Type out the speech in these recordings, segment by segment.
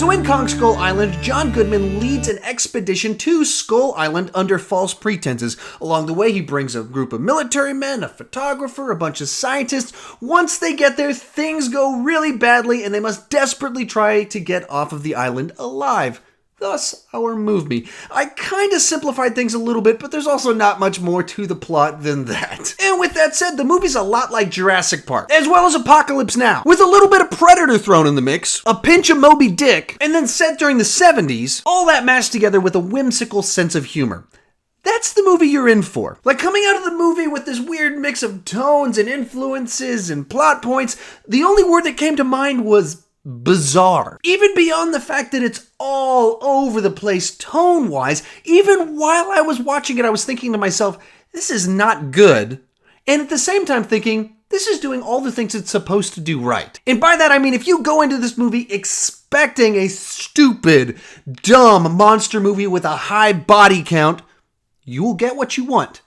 So in Kong Skull Island, John Goodman leads an expedition to Skull Island under false pretenses. Along the way, he brings a group of military men, a photographer, a bunch of scientists. Once they get there, things go really badly and they must desperately try to get off of the island alive. Thus, our movie. I kind of simplified things a little bit, but there's also not much more to the plot than that. And with that said, the movie's a lot like Jurassic Park, as well as Apocalypse Now, with a little bit of Predator thrown in the mix, a pinch of Moby Dick, and then set during the 70s, all that mashed together with a whimsical sense of humor. That's the movie you're in for. Like, coming out of the movie with this weird mix of tones and influences and plot points, the only word that came to mind was bizarre. Even beyond the fact that it's all over the place tone-wise, even while I was watching it, I was thinking to myself, this is not good. And at the same time thinking, this is doing all the things it's supposed to do right. And by that I mean, if you go into this movie expecting a stupid, dumb monster movie with a high body count, you will get what you want.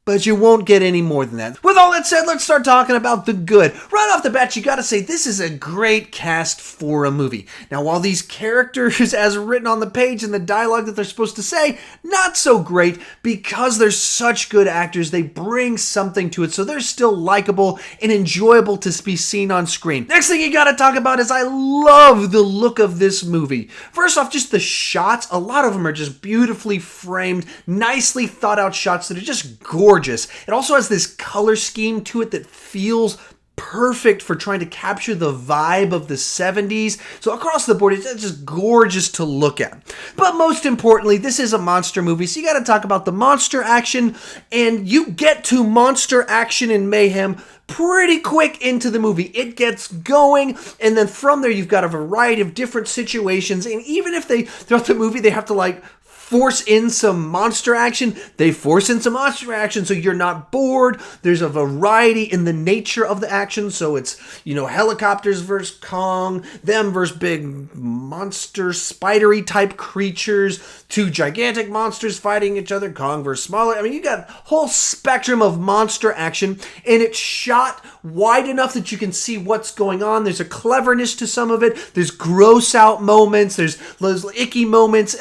But you won't get any more than that. With all that said, let's start talking about the good. Right off the bat, you gotta say, this is a great cast for a movie. Now, while these characters, as written on the page and the dialogue that they're supposed to say, not so great, because they're such good actors, they bring something to it, so they're still likable and enjoyable to be seen on screen. Next thing you gotta talk about is I love the look of this movie. First off, just the shots. A lot of them are just beautifully framed, nicely thought out shots that are just gorgeous. It also has this color scheme to it that feels perfect for trying to capture the vibe of the 70s. So across the board, it's just gorgeous to look at. But most importantly, this is a monster movie, so you got to talk about the monster action, and you get to monster action and mayhem pretty quick into the movie. It gets going, and then from there, you've got a variety of different situations, and even if throughout the movie, they have to force in some monster action, they force in some monster action so you're not bored. There's a variety in the nature of the action, so it's, helicopters versus Kong, them versus big monster, spidery type creatures, two gigantic monsters fighting each other, Kong versus smaller. I mean, you got a whole spectrum of monster action, and it's shot wide enough that you can see what's going on. There's a cleverness to some of it. There's gross out moments. There's those icky moments.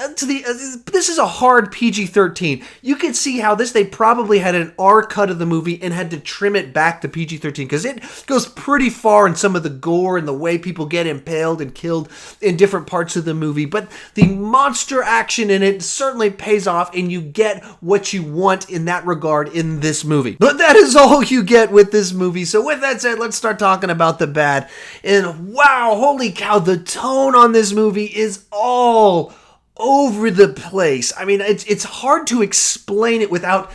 This is a hard PG-13. You can see how they probably had an R cut of the movie and had to trim it back to PG-13 because it goes pretty far in some of the gore and the way people get impaled and killed in different parts of the movie. But the monster action in it certainly pays off, and you get what you want in that regard in this movie. But that is all you get with this movie. So with that said, let's start talking about the bad. And wow, holy cow, the tone on this movie is all over the place. I mean, it's hard to explain it without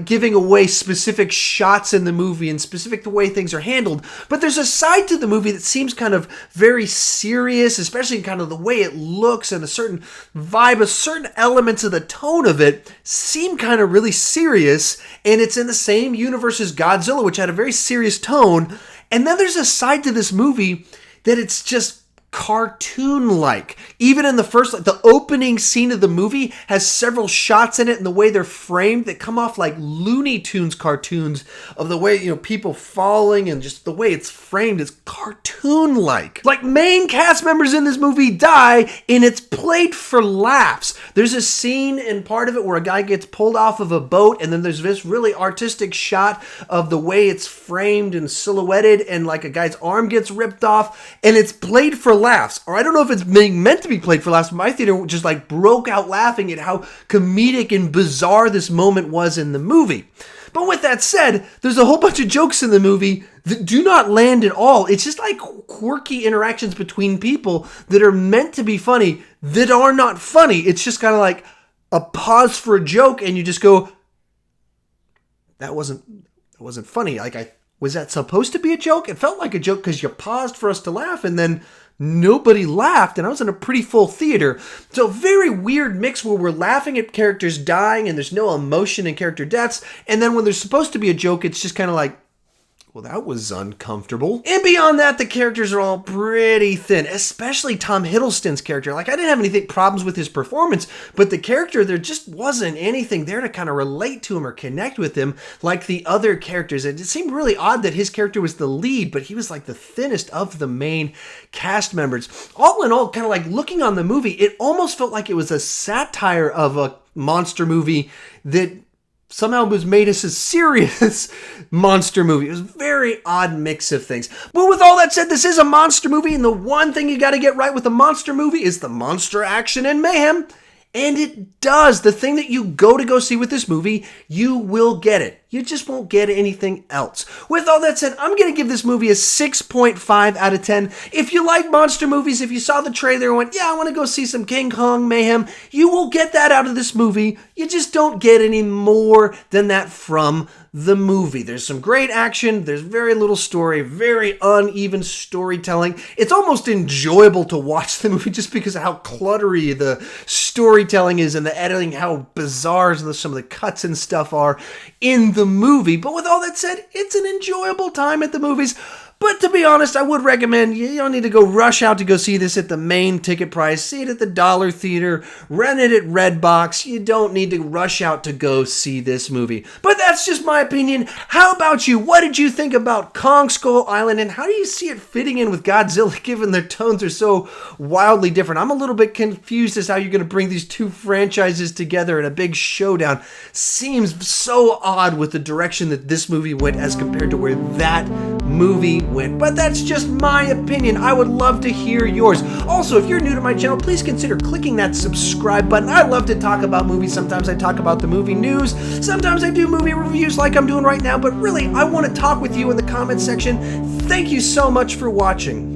giving away specific shots in the movie and specific the way things are handled. But there's a side to the movie that seems kind of very serious, especially kind of the way it looks and a certain vibe, a certain elements of the tone of it seem kind of really serious. And it's in the same universe as Godzilla, which had a very serious tone. And then there's a side to this movie that it's just cartoon-like. Even in the opening scene of the movie has several shots in it and the way they're framed that come off like Looney Tunes cartoons of the way, people falling, and just the way it's framed is cartoon-like. Main cast members in this movie die, and it's played for laughs. There's a scene in part of it where a guy gets pulled off of a boat, and then there's this really artistic shot of the way it's framed and silhouetted, and a guy's arm gets ripped off, and it's played for laughs. Or I don't know if it's being meant to be played for laughs, but my theater just broke out laughing at how comedic and bizarre this moment was in the movie. But with that said, there's a whole bunch of jokes in the movie that do not land at all. It's just quirky interactions between people that are meant to be funny that are not funny. It's just kind of a pause for a joke, and you just go, that wasn't funny. Was that supposed to be a joke? It felt like a joke because you paused for us to laugh, and then nobody laughed, and I was in a pretty full theater. So very weird mix where we're laughing at characters dying and there's no emotion in character deaths, and then when there's supposed to be a joke, it's just kind of Well, that was uncomfortable. And beyond that, the characters are all pretty thin, especially Tom Hiddleston's character. Like, I didn't have any problems with his performance, but the character, there just wasn't anything there to kind of relate to him or connect with him like the other characters. It seemed really odd that his character was the lead, but he was like the thinnest of the main cast members. All in all, kind of like looking on the movie, it almost felt like it was a satire of a monster movie that somehow was made as a serious monster movie. It was a very odd mix of things. But with all that said, this is a monster movie, and the one thing you got to get right with a monster movie is the monster action and mayhem. And it does. The thing that you go see with this movie, you will get it. You just won't get anything else. With all that said, I'm going to give this movie a 6.5 out of 10. If you like monster movies, if you saw the trailer and went, yeah, I want to go see some King Kong mayhem, you will get that out of this movie. You just don't get any more than that from the movie. There's some great action. There's very little story, very uneven storytelling. It's almost enjoyable to watch the movie just because of how cluttery the storytelling is and the editing, how bizarre some of the cuts and stuff are in the movie. But with all that said, it's an enjoyable time at the movies. But to be honest, I would recommend you don't need to go rush out to go see this at the main ticket price. See it at the Dollar Theater, rent it at Redbox. You don't need to rush out to go see this movie. But that's just my opinion. How about you? What did you think about Kong Skull Island, and how do you see it fitting in with Godzilla, given their tones are so wildly different? I'm a little bit confused as how you're going to bring these two franchises together in a big showdown. Seems so odd with the direction that this movie went as compared to where that movie went. But that's just my opinion. I would love to hear yours. Also, if you're new to my channel, please consider clicking that subscribe button. I love to talk about movies. Sometimes I talk about the movie news. Sometimes I do movie reviews like I'm doing right now. But really, I want to talk with you in the comment section. Thank you so much for watching.